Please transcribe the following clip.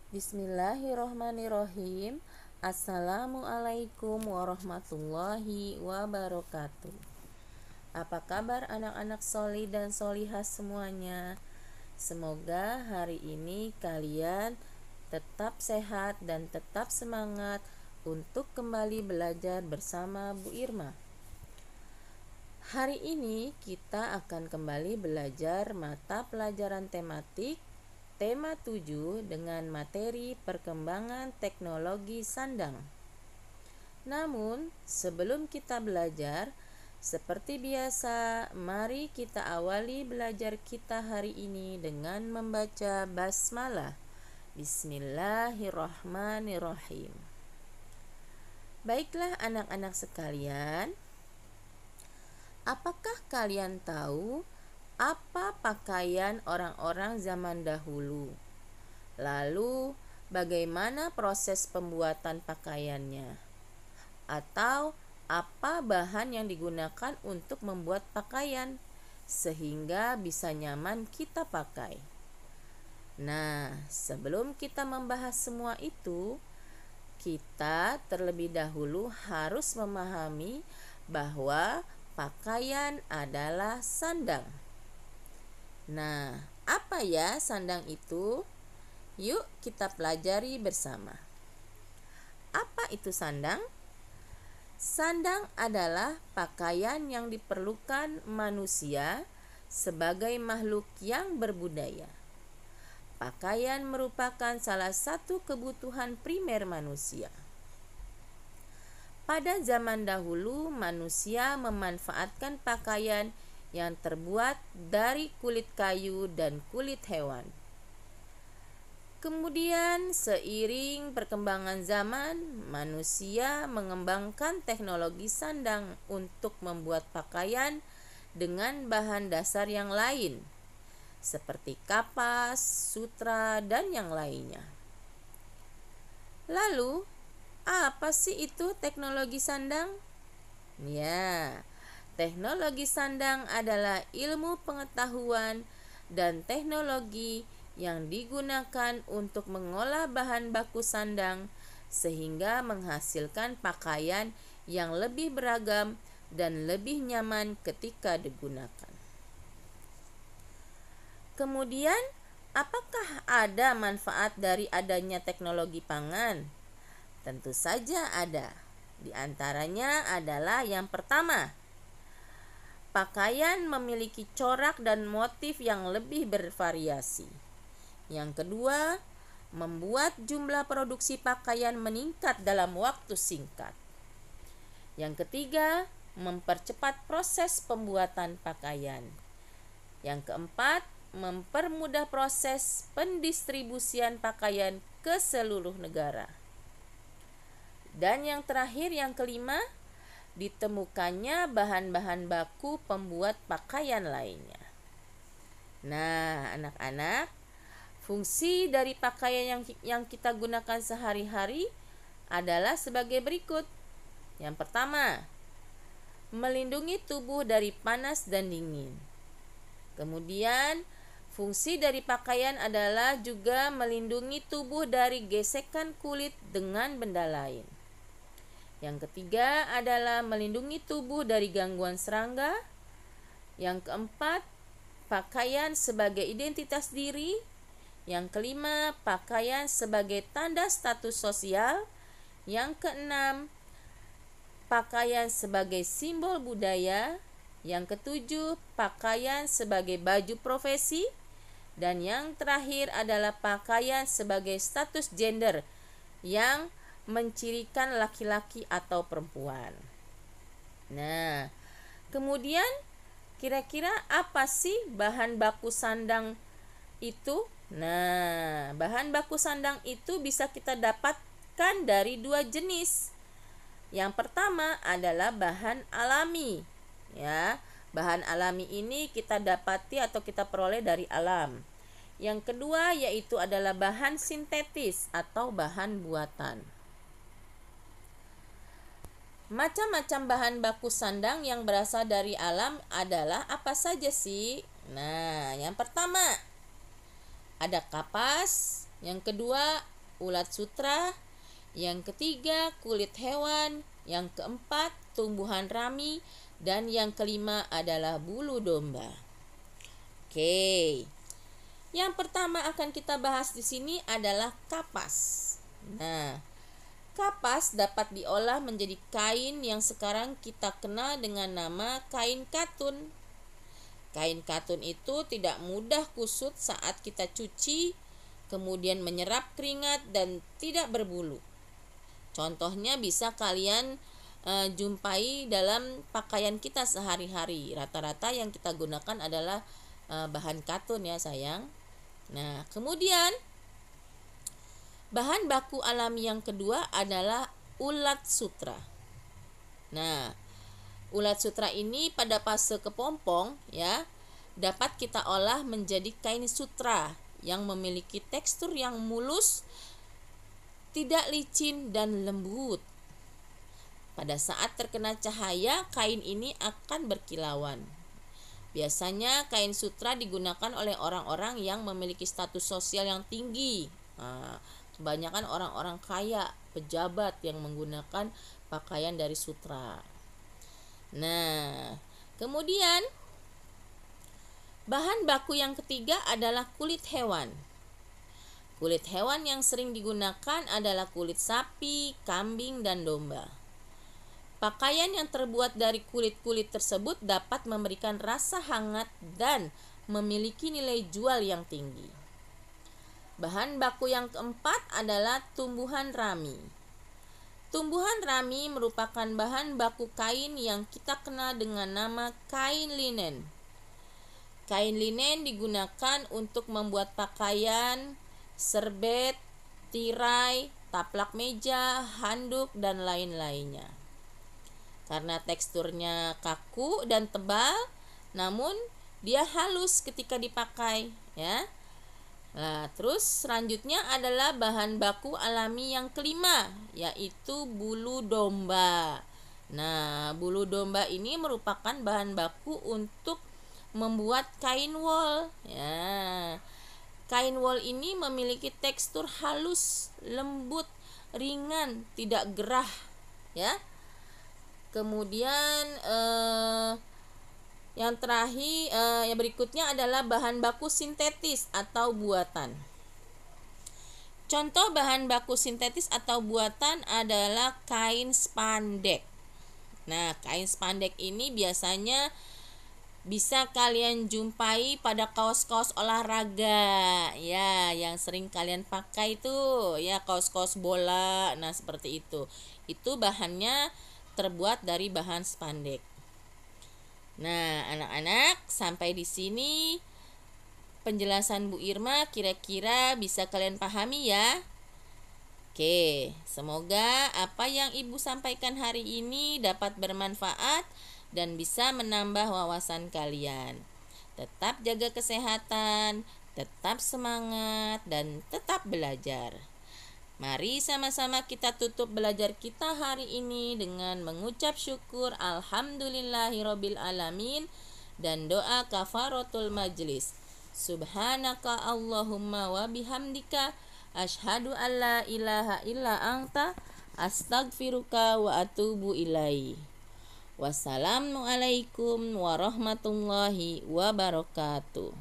Bismillahirrohmanirrohim. Assalamualaikum warahmatullahi wabarakatuh. Apa kabar anak-anak soli dan solihah semuanya? Semoga hari ini kalian tetap sehat dan tetap semangat untuk kembali belajar bersama Bu Irma. Hari ini kita akan kembali belajar mata pelajaran tematik tema 7 dengan materi perkembangan teknologi sandang. Namun, sebelum kita belajar, seperti biasa, mari kita awali belajar kita hari ini dengan membaca basmalah. Bismillahirrahmanirrahim. Baiklah anak-anak sekalian, apakah kalian tahu apa pakaian orang-orang zaman dahulu? Lalu, bagaimana proses pembuatan pakaiannya? Atau apa bahan yang digunakan untuk membuat pakaian sehingga bisa nyaman kita pakai? Nah, sebelum kita membahas semua itu, kita terlebih dahulu harus memahami bahwa pakaian adalah sandang. Nah, apa ya sandang itu? Yuk kita pelajari bersama. Apa itu sandang? Sandang adalah pakaian yang diperlukan manusia sebagai makhluk yang berbudaya. Pakaian merupakan salah satu kebutuhan primer manusia. Pada zaman dahulu, manusia memanfaatkan pakaian yang terbuat dari kulit kayu dan kulit hewan. Kemudian, seiring perkembangan zaman, manusia mengembangkan teknologi sandang untuk membuat pakaian dengan bahan dasar yang lain, seperti kapas, sutra, dan yang lainnya. Lalu, apa sih itu teknologi sandang? Ya, teknologi sandang adalah ilmu pengetahuan dan teknologi yang digunakan untuk mengolah bahan baku sandang sehingga menghasilkan pakaian yang lebih beragam dan lebih nyaman ketika digunakan. Kemudian, apakah ada manfaat dari adanya teknologi pangan? Tentu saja ada. Di antaranya adalah yang pertama, pakaian memiliki corak dan motif yang lebih bervariasi. Yang kedua, membuat jumlah produksi pakaian meningkat dalam waktu singkat. Yang ketiga, mempercepat proses pembuatan pakaian. Yang keempat, mempermudah proses pendistribusian pakaian ke seluruh negara. Dan yang terakhir, yang kelima, ditemukannya bahan-bahan baku pembuat pakaian lainnya. Nah, anak-anak, fungsi dari pakaian yang kita gunakan sehari-hari adalah sebagai berikut. Yang pertama, melindungi tubuh dari panas dan dingin. Kemudian, fungsi dari pakaian adalah juga melindungi tubuh dari gesekan kulit dengan benda lain. Yang ketiga adalah melindungi tubuh dari gangguan serangga. Yang keempat, pakaian sebagai identitas diri. Yang kelima, pakaian sebagai tanda status sosial. Yang keenam, pakaian sebagai simbol budaya. Yang ketujuh, pakaian sebagai baju profesi. Dan yang terakhir adalah pakaian sebagai status gender yang mencirikan laki-laki atau perempuan. Nah, kemudian kira-kira apa sih bahan baku sandang itu? Nah, bahan baku sandang itu bisa kita dapatkan dari dua jenis. Yang pertama adalah bahan alami. Ya, bahan alami ini kita dapati atau kita peroleh dari alam. Yang kedua yaitu adalah bahan sintetis atau bahan buatan. Macam-macam bahan baku sandang yang berasal dari alam adalah apa saja sih? Nah, yang pertama ada kapas, yang kedua ulat sutra, yang ketiga kulit hewan, yang keempat tumbuhan rami, dan yang kelima adalah bulu domba. Oke. Yang pertama akan kita bahas di sini adalah kapas. Nah, kapas dapat diolah menjadi kain yang sekarang kita kenal dengan nama kain katun. Kain katun itu tidak mudah kusut saat kita cuci, kemudian menyerap keringat dan tidak berbulu. Contohnya bisa kalian jumpai dalam pakaian kita sehari-hari. Rata-rata yang kita gunakan adalah bahan katun ya sayang. Nah, kemudian bahan baku alami yang kedua adalah ulat sutra. Nah, ulat sutra ini pada fase kepompong ya, dapat kita olah menjadi kain sutra yang memiliki tekstur yang mulus, tidak licin dan lembut. Pada saat terkena cahaya, kain ini akan berkilauan. Biasanya kain sutra digunakan oleh orang-orang yang memiliki status sosial yang tinggi. Nah, kebanyakan orang-orang kaya, pejabat yang menggunakan pakaian dari sutra. Nah, kemudian bahan baku yang ketiga adalah kulit hewan. Kulit hewan yang sering digunakan adalah kulit sapi, kambing, dan domba. Pakaian yang terbuat dari kulit-kulit tersebut dapat memberikan rasa hangat dan memiliki nilai jual yang tinggi. Bahan baku yang keempat adalah tumbuhan rami. Tumbuhan rami merupakan bahan baku kain yang kita kenal dengan nama kain linen. Kain linen digunakan untuk membuat pakaian, serbet, tirai, taplak meja, handuk, dan lain-lainnya. Karena teksturnya kaku dan tebal, namun dia halus ketika dipakai ya. Nah, terus selanjutnya adalah bahan baku alami yang kelima, yaitu bulu domba. Nah, bulu domba ini merupakan bahan baku untuk membuat kain wol ya. Kain wol ini memiliki tekstur halus, lembut, ringan, tidak gerah ya. Kemudian yang terakhir yang berikutnya adalah bahan baku sintetis atau buatan. Contoh bahan baku sintetis atau buatan adalah kain spandek. Nah, kain spandek ini biasanya bisa kalian jumpai pada kaos-kaos olahraga ya, yang sering kalian pakai tuh ya, kaos-kaos bola. Nah, seperti itu. Itu bahannya terbuat dari bahan spandek. Nah, anak-anak, sampai di sini penjelasan Bu Irma kira-kira bisa kalian pahami ya. Oke, semoga apa yang Ibu sampaikan hari ini dapat bermanfaat dan bisa menambah wawasan kalian. Tetap jaga kesehatan, tetap semangat, dan tetap belajar. Mari sama-sama kita tutup belajar kita hari ini dengan mengucap syukur alhamdulillahirabbil alamin dan doa kafaratul majlis. Subhanaka Allahumma wa bihamdika asyhadu alla ilaha illa anta astaghfiruka wa atubu ilaihi. Wassalamualaikum warahmatullahi wabarakatuh.